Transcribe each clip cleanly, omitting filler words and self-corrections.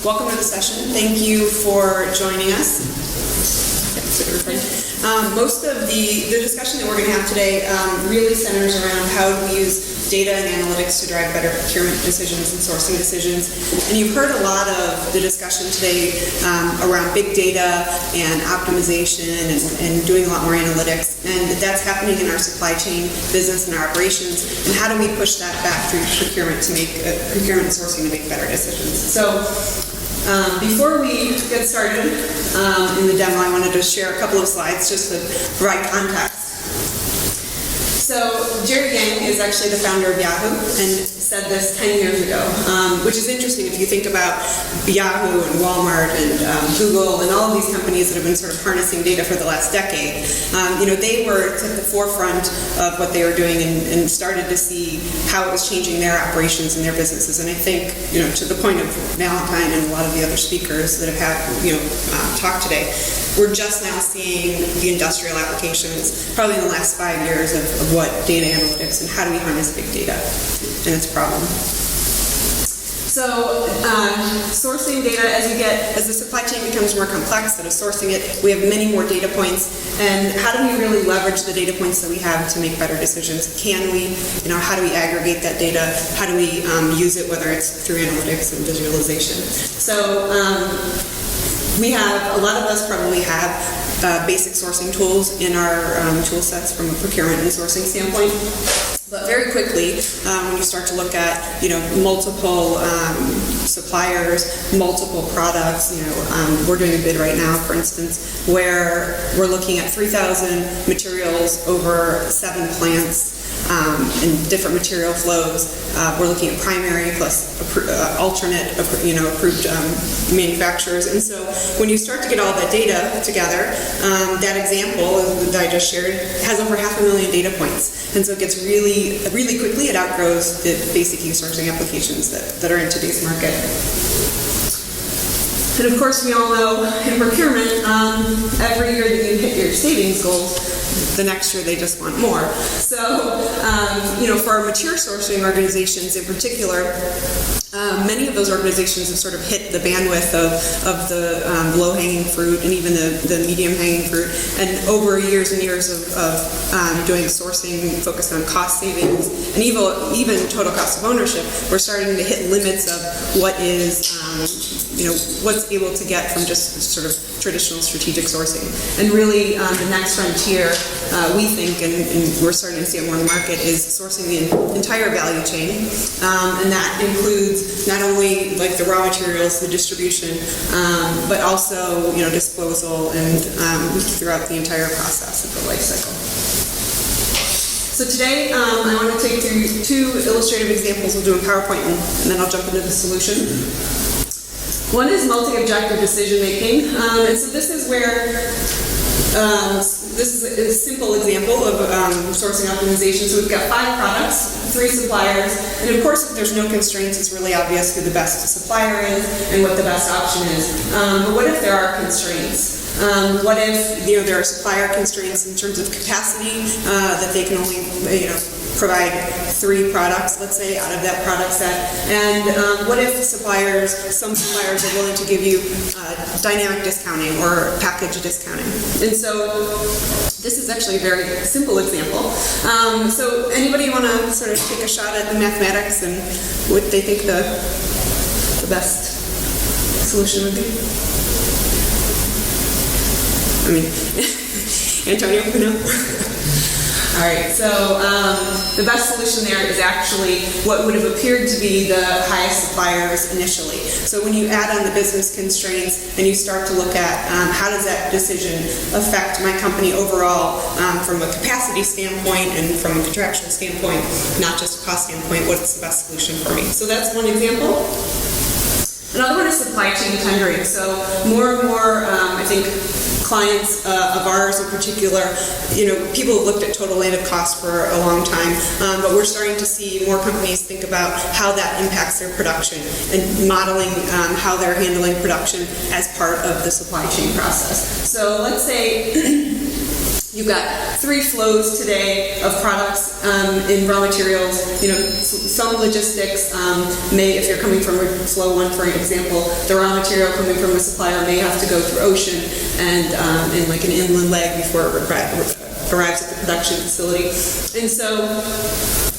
Welcome to the session. Thank you for joining us. Most of the discussion that we're going to have today really centers around how we use data and analytics to drive better procurement decisions and sourcing decisions. And you've heard a lot of the discussion today around big data and optimization and doing a lot more analytics. And that's happening in our supply chain business and our operations. And how do we push that back through procurement to make procurement and sourcing to make better decisions? So before we get started in the demo, I wanted to share a couple of slides just to provide context. So Jerry Yang is actually the founder of Yahoo and said this 10 years ago, which is interesting if you think about Yahoo and Walmart and Google and all of these companies that have been sort of harnessing data for the last decade. They were at the forefront of what they were doing and started to see how it was changing their operations and their businesses. And I think, to the point of Valentine and a lot of the other speakers that have had, talked today, we're just now seeing the industrial applications, probably in the last 5 years, of what data analytics and how do we harness big data and its problem. So sourcing data, as the supply chain becomes more complex, that is sourcing it, we have many more data points. And how do we really leverage the data points that we have to make better decisions? Can we, how do we aggregate that data? How do we use it, whether it's through analytics and visualization? So we have, a lot of us probably have basic sourcing tools in our tool sets from a procurement and sourcing standpoint. But very quickly, when you start to look at, multiple suppliers, multiple products, we're doing a bid right now, for instance, where we're looking at 3,000 materials over 7 plants and different material flows. We're looking at primary plus alternate, approved manufacturers. And so when you start to get all that data together, that example that I just shared has over 500,000 data points. And so it gets really, really quickly, it outgrows the basic e-sourcing applications that are in today's market. And of course, we all know in procurement, every year that you hit your savings goals, the next year they just want more. So, for our mature sourcing organizations in particular, many of those organizations have sort of hit the bandwidth of the low-hanging fruit and even the medium-hanging fruit. And over years and years of doing sourcing focused on cost savings and even total cost of ownership, we're starting to hit limits of what is, what's able to get from just sort of traditional strategic sourcing. And really, the next frontier, we think, and we're starting to see it more in the market, is sourcing the entire value chain. And that includes not only like the raw materials, the distribution, but also, disposal and throughout the entire process of the life cycle. So today, I want to take through 2 illustrative examples. We'll do in PowerPoint, and then I'll jump into the solution. One is multi-objective decision making, and so this is where this is a simple example of sourcing optimization. So we've got 5 products, 3 suppliers, and of course if there's no constraints, it's really obvious who the best supplier is and what the best option is. But what if there are constraints? What if there are supplier constraints in terms of capacity that they can only provide 3 products, let's say, out of that product set? And what if some suppliers are willing to give you dynamic discounting or package discounting? And so this is actually a very simple example. So anybody want to sort of take a shot at the mathematics and what they think the best solution would be? Antonio, no? All right, so the best solution there is actually what would have appeared to be the highest suppliers initially. So when you add on the business constraints and you start to look at how does that decision affect my company overall from a capacity standpoint and from a contractual standpoint, not just a cost standpoint, what's the best solution for me? So that's one example. Another one is supply chain tendering. So more and more, I think, clients of ours in particular, people have looked at total landed cost for a long time, but we're starting to see more companies think about how that impacts their production and modeling how they're handling production as part of the supply chain process. So let's say You've got 3 flows today of products in raw materials. Some logistics if you're coming from flow 1, for example, the raw material coming from a supplier may have to go through ocean and in like an inland leg before it arrives at the production facility. And so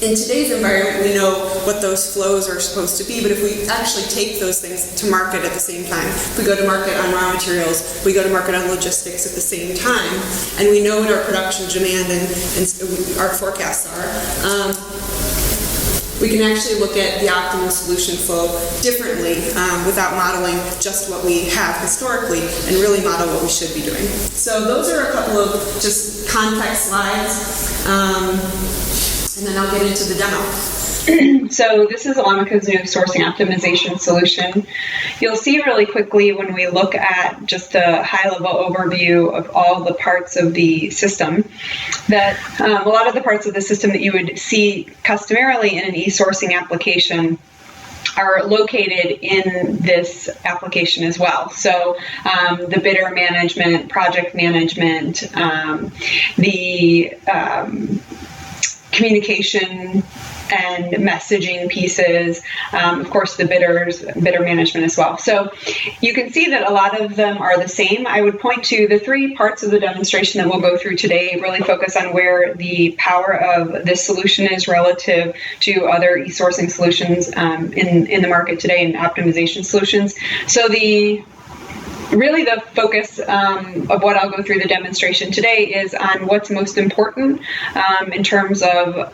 in today's environment, we know what those flows are supposed to be, but if we actually take those things to market at the same time, if we go to market on raw materials, we go to market on logistics at the same time, and we know what our production demand and our forecasts are, we can actually look at the optimal solution flow differently without modeling just what we have historically and really model what we should be doing. So those are a couple of just context slides, and then I'll get into the demo. So this is Alamica's new sourcing optimization solution. You'll see really quickly when we look at just a high-level overview of all the parts of the system that a lot of the parts of the system that you would see customarily in an e-sourcing application are located in this application as well. So the bidder management, project management, the communication and messaging pieces, of course the bidder management as well. So you can see that a lot of them are the same. I would point to the 3 parts of the demonstration that we'll go through today really focus on where the power of this solution is relative to other e-sourcing solutions in the market today and optimization solutions. So really the focus of what I'll go through the demonstration today is on what's most important in terms of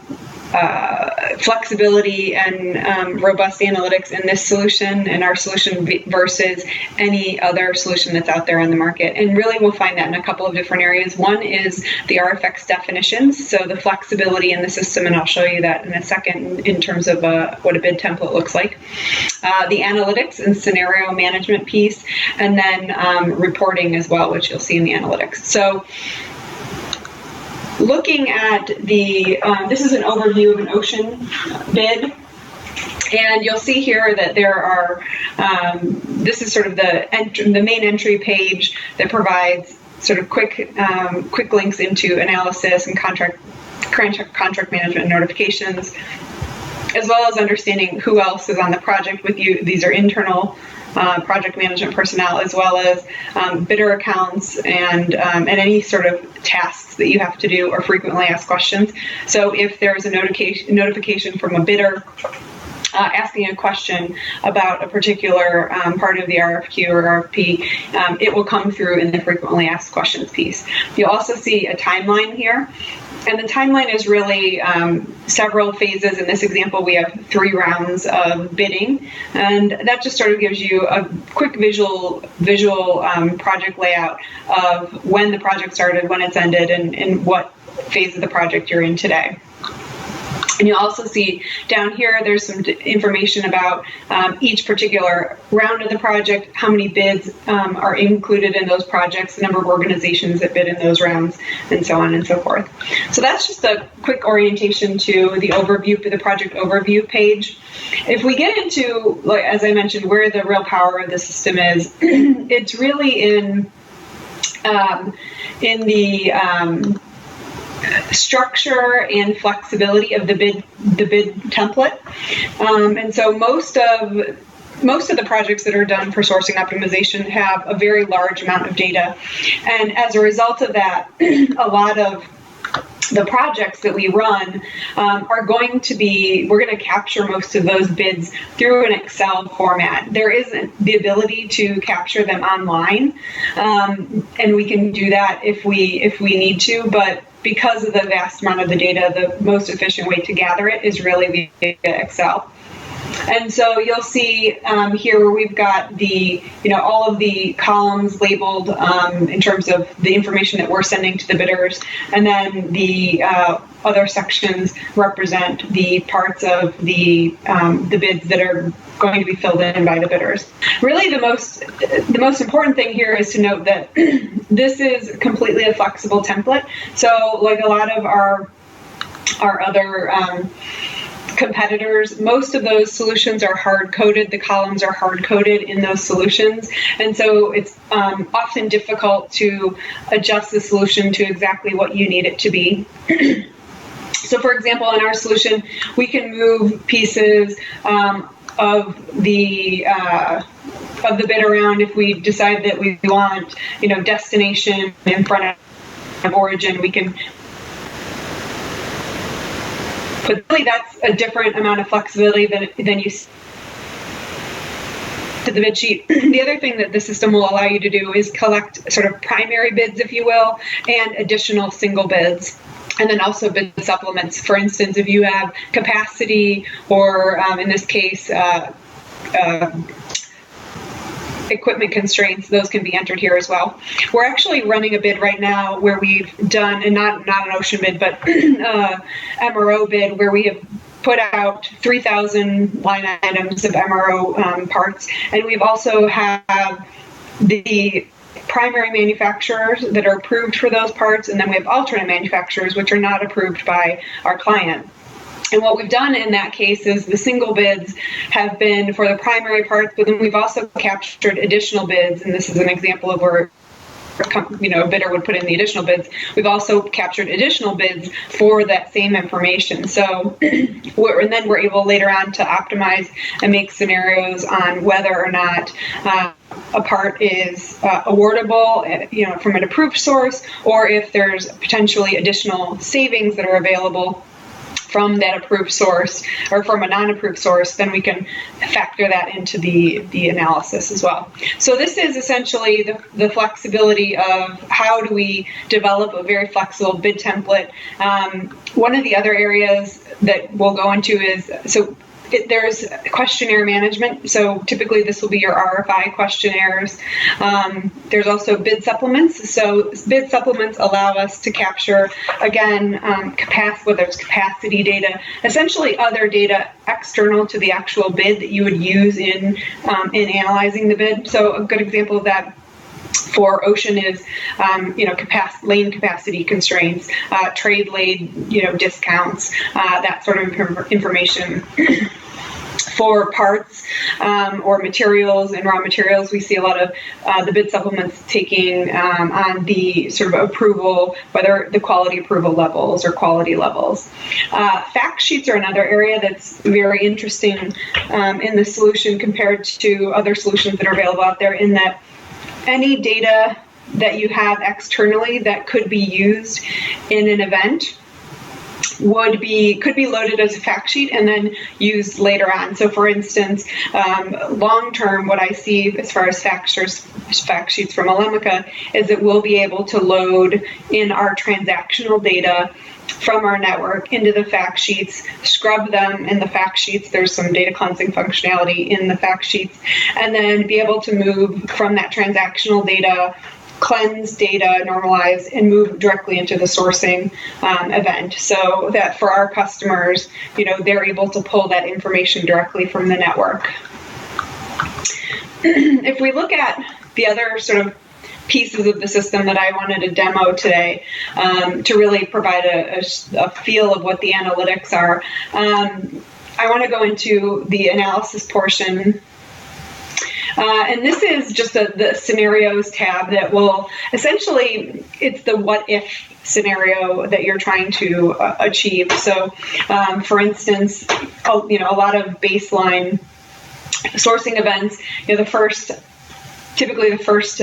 flexibility and robust analytics in this solution and our solution versus any other solution that's out there on the market. And really we'll find that in a couple of different areas. One is the RFX definitions, so the flexibility in the system, and I'll show you that in a second in terms of what a bid template looks like. The analytics and scenario management piece, and then reporting as well, which you'll see in the analytics. So looking at this is an overview of an ocean bid, and you'll see here that there are, this is sort of the main entry page that provides sort of quick links into analysis and contract management notifications, as well as understanding who else is on the project with you. These are internal project management personnel, as well as bidder accounts and any sort of tasks that you have to do or frequently asked questions. So if there's a notification from a bidder asking a question about a particular part of the RFQ or RFP, it will come through in the frequently asked questions piece. You'll also see a timeline here. And the timeline is really several phases. In this example, we have 3 rounds of bidding, and that just sort of gives you a quick visual project layout of when the project started, when it's ended, and what phase of the project you're in today. And you'll also see down here, there's some information about each particular round of the project, how many bids are included in those projects, the number of organizations that bid in those rounds, and so on and so forth. So that's just a quick orientation to the overview, the project overview page. If we get into, like, as I mentioned, where the real power of the system is, it's really in the structure and flexibility of the bid template, and so most of the projects that are done for sourcing optimization have a very large amount of data, and as a result of that, a lot of the projects that we run are going to be, we're going to capture most of those bids through an Excel format. There isn't the ability to capture them online, and we can do that if we need to, but because of the vast amount of the data, the most efficient way to gather it is really via Excel. And so you'll see here where we've got all of the columns labeled in terms of the information that we're sending to the bidders, and then the other sections represent the parts of the bids that are going to be filled in by the bidders. Really, the most important thing here is to note that this is completely a flexible template. So, like a lot of our other competitors. Most of those solutions are hard-coded. The columns are hard-coded in those solutions. And so it's often difficult to adjust the solution to exactly what you need it to be. So for example, in our solution, we can move pieces of the bid around if we decide that we want, destination in front of origin. We can. But really, that's a different amount of flexibility than you see to the bid sheet. The other thing that the system will allow you to do is collect sort of primary bids, if you will, and additional single bids. And then also bid supplements. For instance, if you have capacity or, in this case, equipment constraints, those can be entered here as well. We're actually running a bid right now where we've done, and not an ocean bid, but MRO bid, where we have put out 3,000 line items of MRO parts, and we've also have the primary manufacturers that are approved for those parts, and then we have alternate manufacturers which are not approved by our client. And what we've done in that case is the single bids have been for the primary parts, but then we've also captured additional bids, and this is an example of where a bidder would put in the additional bids. We've also captured additional bids for that same information. So, and then we're able later on to optimize and make scenarios on whether or not a part is awardable, from an approved source, or if there's potentially additional savings that are available from that approved source or from a non-approved source, then we can factor that into the analysis as well. So this is essentially the flexibility of how do we develop a very flexible bid template. One of the other areas that we'll go into is, there's questionnaire management. So typically this will be your RFI questionnaires. There's also bid supplements. So bid supplements allow us to capture, again, whether it's capacity data, essentially other data external to the actual bid that you would use in analyzing the bid. So a good example of that for ocean is, lane capacity constraints, trade lane, discounts, that sort of information. For parts or materials and raw materials, we see a lot of the bid supplements taking on the sort of approval, whether the quality approval levels or quality levels. Fact sheets are another area that's very interesting in the solution compared to other solutions that are available out there, in that any data that you have externally that could be used in an event could be loaded as a fact sheet and then used later on. So for instance, long term, what I see as far as fact sheets from Alemica is that we'll be able to load in our transactional data from our network into the fact sheets, scrub them in the fact sheets. There's some data cleansing functionality in the fact sheets, and then be able to move from that transactional data, cleanse data, normalize, and move directly into the sourcing event, so that for our customers, they're able to pull that information directly from the network. If we look at the other sort of pieces of the system that I wanted to demo today, to really provide a feel of what the analytics are, I want to go into the analysis portion. And this is just the scenarios tab that will essentially, it's the what if scenario that you're trying to achieve. So for instance, a lot of baseline sourcing events, typically the first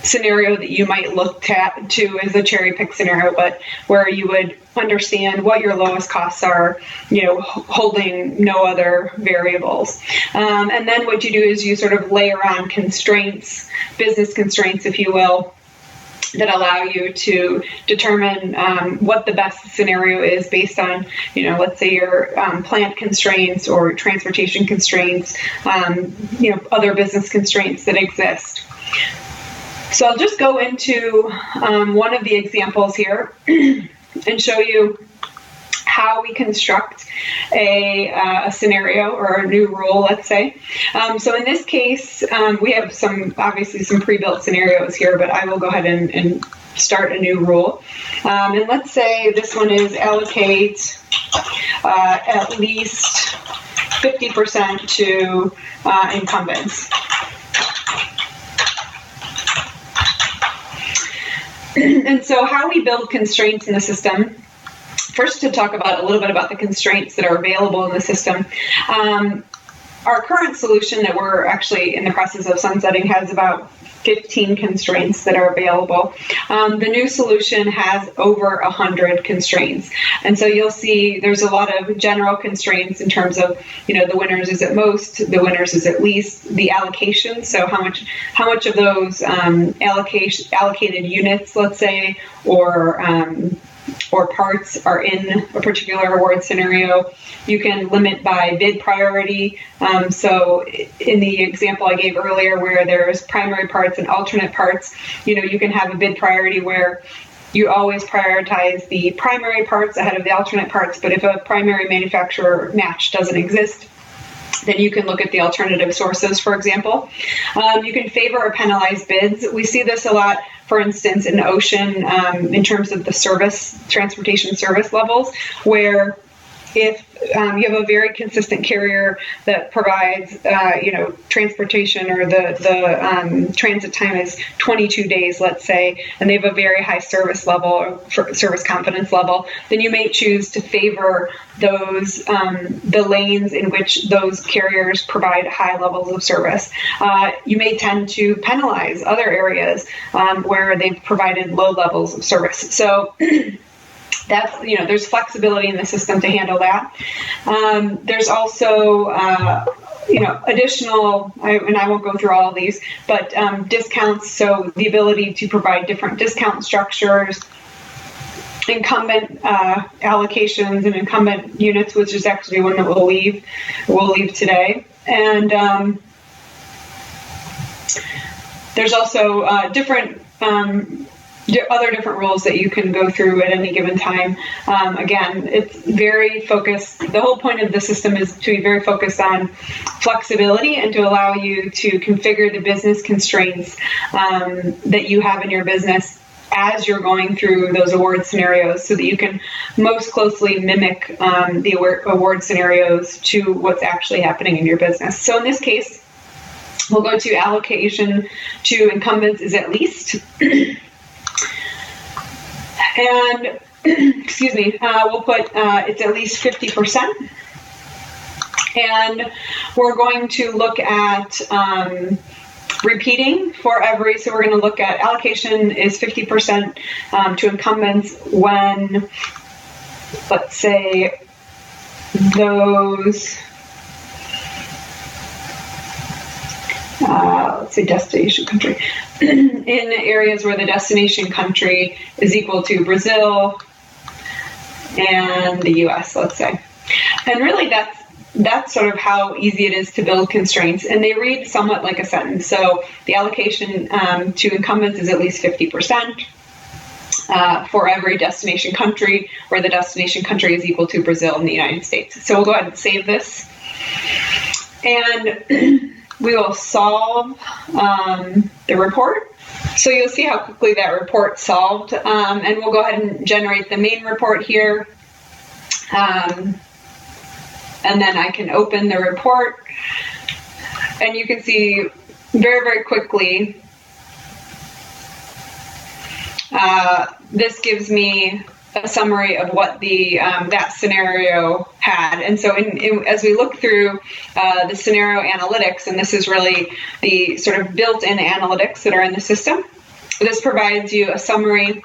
scenario that you might look to is a cherry pick scenario, but where you would understand what your lowest costs are, holding no other variables. And then what you do is you sort of layer on constraints, business constraints, if you will, that allow you to determine what the best scenario is based on, let's say your plant constraints or transportation constraints, other business constraints that exist. So I'll just go into one of the examples here and show you how we construct a scenario or a new rule, let's say. So in this case, we have obviously some pre-built scenarios here, but I will go ahead and start a new rule. And let's say this one is allocate at least 50% to incumbents. And so how we build constraints in the system, first to talk about a little bit about the constraints that are available in the system. Our current solution that we're actually in the process of sunsetting has about 15 constraints that are available. The new solution has over 100 constraints. And so you'll see there's a lot of general constraints in terms of, the winners is at most, the winners is at least, the allocation. So how much of those allocated units, let's say, or parts are in a particular award scenario. You can limit by bid priority. So in the example I gave earlier where there's primary parts and alternate parts, you can have a bid priority where you always prioritize the primary parts ahead of the alternate parts, but if a primary manufacturer match doesn't exist, then you can look at the alternative sources, for example. You can favor or penalize bids. We see this a lot, for instance, in ocean in terms of the transportation service levels, where if you have a very consistent carrier that provides, transportation or the transit time is 22 days, let's say, and they have a very high service level or service confidence level, then you may choose to favor those, the lanes in which those carriers provide high levels of service. You may tend to penalize other areas where they've provided low levels of service. So that's, there's flexibility in the system to handle that. There's also, additional, and I won't go through all of these, but discounts, so the ability to provide different discount structures, incumbent allocations and incumbent units, which is actually one that we'll leave today. And there's also different other different rules that you can go through at any given time. Again, it's very focused. The whole point of the system is to be very focused on flexibility and to allow you to configure the business constraints that you have in your business as you're going through those award scenarios so that you can most closely mimic the award scenarios to what's actually happening in your business. So in this case, we'll go to allocation to incumbents is at least. And, excuse me, we'll put it's at least 50%. And we're going to look at repeating for every, so we're going to look at allocation is 50% to incumbents when, let's say, those, let's say destination country, in areas where the destination country is equal to Brazil and the US, let's say. And really that's sort of how easy it is to build constraints, and they read somewhat like a sentence. So the allocation to incumbents is at least 50% for every destination country where the destination country is equal to Brazil and the United States. So we'll go ahead and save this. And we will solve the report. So you'll see how quickly that report solved. And we'll go ahead and generate the main report here. And then I can open the report. And you can see very, very quickly, this gives me a summary of what the that scenario had. And so as we look through the scenario analytics, and this is really the sort of built-in analytics that are in the system, this provides you a summary,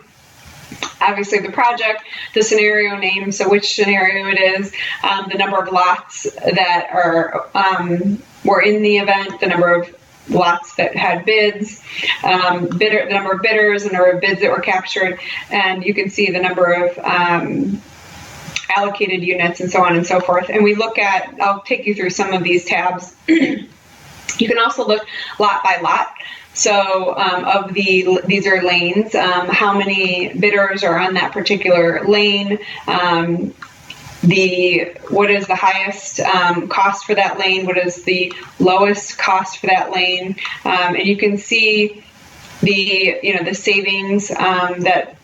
obviously the project, the scenario name, so which scenario it is, the number of lots that were in the event, the number of lots that had bids, the number of bidders, the number of bids that were captured, and you can see the number of allocated units and so on and so forth. And we look at, I'll take you through some of these tabs. You can also look lot by lot. So these are lanes, how many bidders are on that particular lane, what is the highest cost for that lane, what is the lowest cost for that lane, and you can see the savings that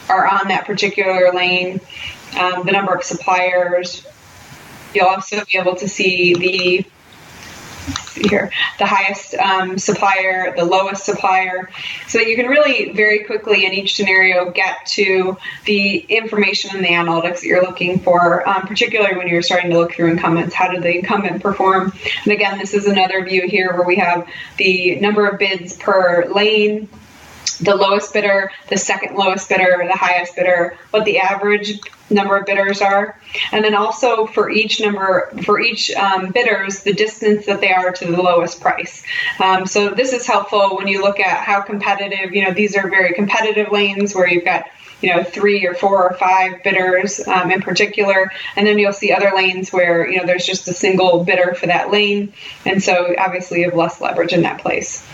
are on that particular lane, the number of suppliers. You'll also be able to see the highest supplier, the lowest supplier, so that you can really very quickly in each scenario get to the information and the analytics that you're looking for, particularly when you're starting to look through incumbents. How did the incumbent perform? And again, this is another view here where we have the number of bids per lane, the lowest bidder, the second lowest bidder, the highest bidder, what the average number of bidders are, and then also for each bidders, the distance that they are to the lowest price. So this is helpful when you look at how competitive, these are very competitive lanes where you've got 3 or 4 or 5 bidders in particular, and then you'll see other lanes where there's just a single bidder for that lane, and so obviously you have less leverage in that place.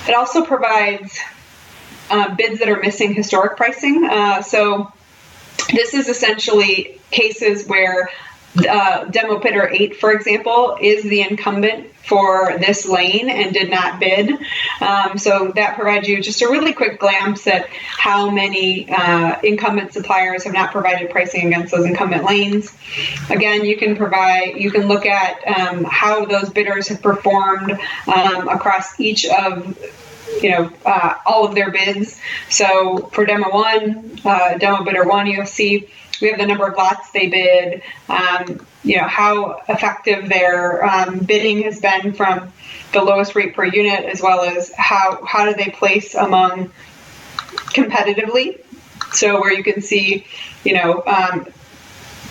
It also provides bids that are missing historic pricing. So this is essentially cases where demo bidder 8, for example, is the incumbent for this lane and did not bid. So that provides you just a really quick glance at how many incumbent suppliers have not provided pricing against those incumbent lanes. Again, you can look at how those bidders have performed across each of all of their bids. So for demo bidder 1, you'll see we have the number of lots they bid, how effective their bidding has been from the lowest rate per unit, as well as how do they place among competitively. So where you can see,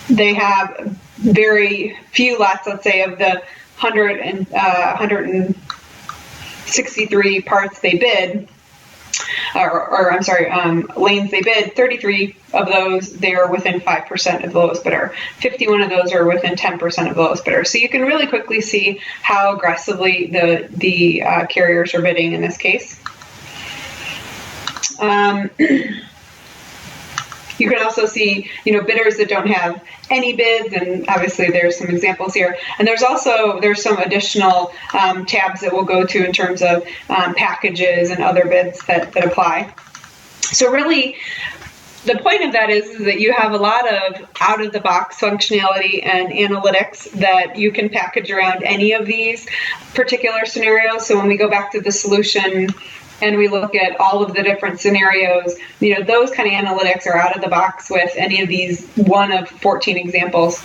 they have very few lots, let's say of the 163 parts they bid, lanes they bid, 33 of those, they're within 5% of the lowest bidder. 51 of those are within 10% of the lowest bidder. So you can really quickly see how aggressively the carriers are bidding in this case. You can also see, bidders that don't have any bids, and obviously there's some examples here. And there's some additional tabs that we'll go to in terms of packages and other bids that apply. So really, the point of that is that you have a lot of out-of-the-box functionality and analytics that you can package around any of these particular scenarios. So when we go back to the solution and we look at all of the different scenarios, those kind of analytics are out of the box with any of these one of 14 examples.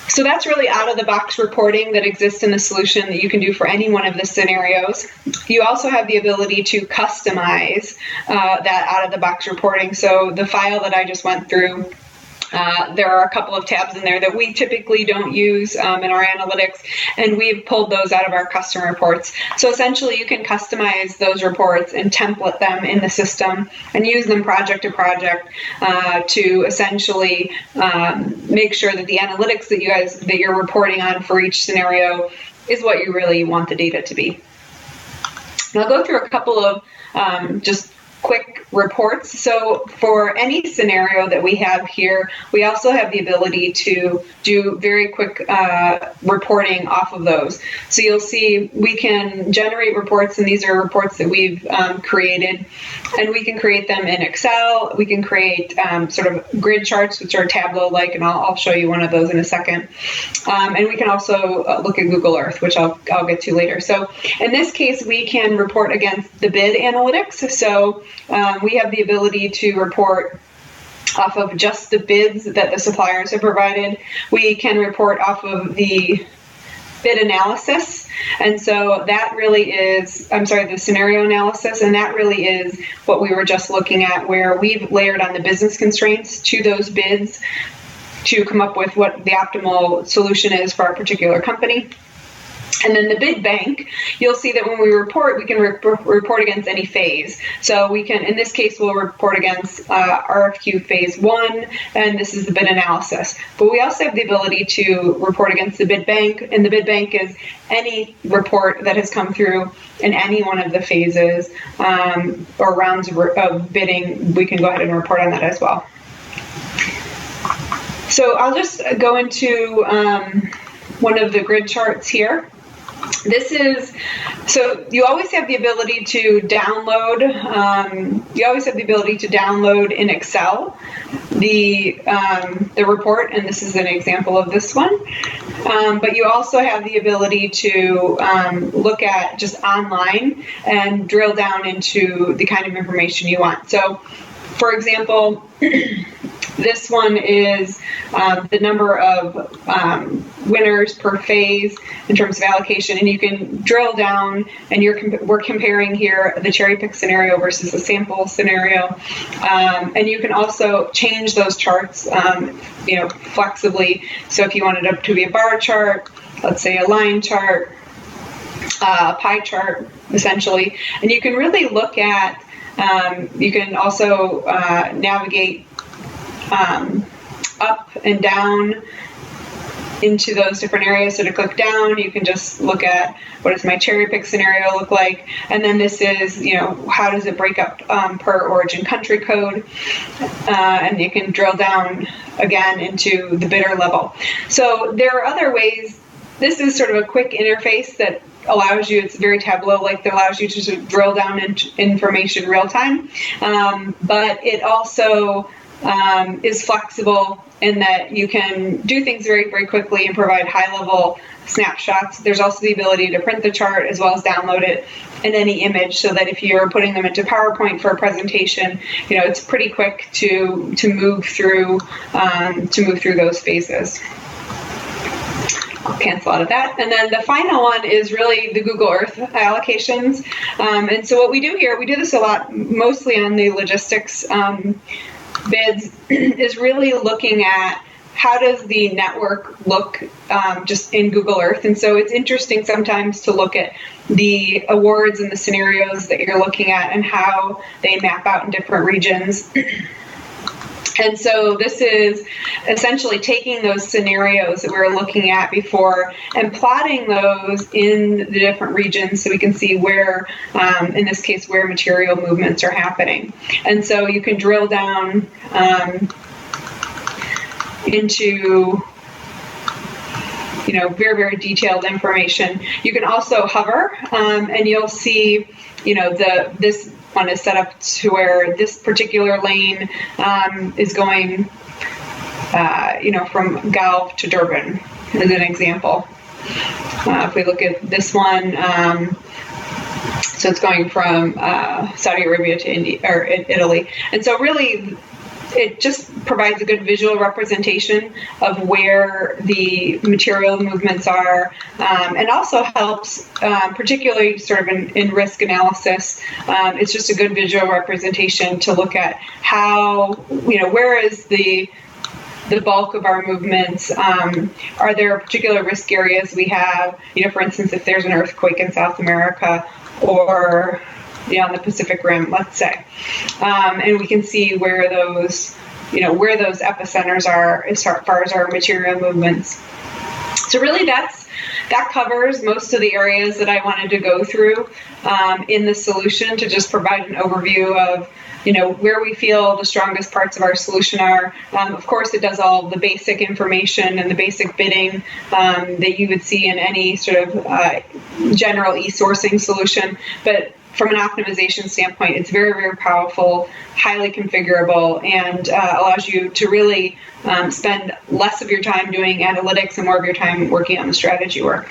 So that's really out-of-the-box reporting that exists in the solution that you can do for any one of the scenarios. You also have the ability to customize that out-of-the-box reporting. So the file that I just went through, there are a couple of tabs in there that we typically don't use in our analytics, and we've pulled those out of our custom reports. So essentially you can customize those reports and template them in the system and use them project to project to essentially make sure that the analytics that you're reporting on for each scenario is what you really want the data to be. And I'll go through a couple of just quick reports. So for any scenario that we have here, we also have the ability to do very quick reporting off of those. So you'll see we can generate reports, and these are reports that we've created, and we can create them in Excel. We can create sort of grid charts, which are Tableau-like, and I'll show you one of those in a second. And we can also look at Google Earth, which I'll get to later. So in this case, we can report against the bid analytics. So we have the ability to report off of just the bids that the suppliers have provided. We can report off of the bid analysis, and so that really is, the scenario analysis, and that really is what we were just looking at, where we've layered on the business constraints to those bids to come up with what the optimal solution is for our particular company. And then the bid bank, you'll see that when we report, we can report against any phase. So we can, in this case, we'll report against RFQ phase 1, and this is the bid analysis. But we also have the ability to report against the bid bank, and the bid bank is any report that has come through in any one of the phases or rounds of bidding. We can go ahead and report on that as well. So I'll just go into one of the grid charts here. This is, so you always have the ability to download, in Excel the report, and this is an example of this one. But you also have the ability to look at just online and drill down into the kind of information you want. So, for example, this one is the number of winners per phase in terms of allocation, and you can drill down, and we're comparing here the cherry pick scenario versus the sample scenario, and you can also change those charts, flexibly. So if you wanted it to be a bar chart, let's say a line chart, pie chart, essentially, and you can really look at. You can also navigate up and down into those different areas. So to click down, you can just look at what does my cherry pick scenario look like, and then this is, how does it break up per origin country code, and you can drill down again into the bidder level. So there are other ways. This is sort of a quick interface that allows you, it's very Tableau-like, that allows you to sort of drill down into information real time, but it also is flexible in that you can do things very, very quickly and provide high-level snapshots. There's also the ability to print the chart as well as download it in any image, so that if you're putting them into PowerPoint for a presentation, it's pretty quick to move through those phases. I'll cancel out of that. And then the final one is really the Google Earth allocations. And so what we do here, we do this a lot, mostly on the logistics bids, is really looking at how does the network look just in Google Earth. And so it's interesting sometimes to look at the awards and the scenarios that you're looking at and how they map out in different regions. And so this is essentially taking those scenarios that we were looking at before and plotting those in the different regions so we can see where, in this case, where material movements are happening. And so you can drill down into very, very detailed information. You can also hover, and you'll see, this one is set up to where this particular lane is going, from Galv to Durban, as an example. If we look at this one, so it's going from Saudi Arabia to India or Italy, and so really, it just provides a good visual representation of where the material movements are, and also helps, particularly sort of in risk analysis. It's just a good visual representation to look at how, where is the bulk of our movements. Are there particular risk areas we have? For instance, if there's an earthquake in South America or on the Pacific Rim, let's say, and we can see where those epicenters are as far as our material movements. So really, that covers most of the areas that I wanted to go through in the solution, to just provide an overview of where we feel the strongest parts of our solution are. Of course, it does all the basic information and the basic bidding that you would see in any sort of general e-sourcing solution, but from an optimization standpoint, it's very, very powerful, highly configurable, and allows you to really spend less of your time doing analytics and more of your time working on the strategy work.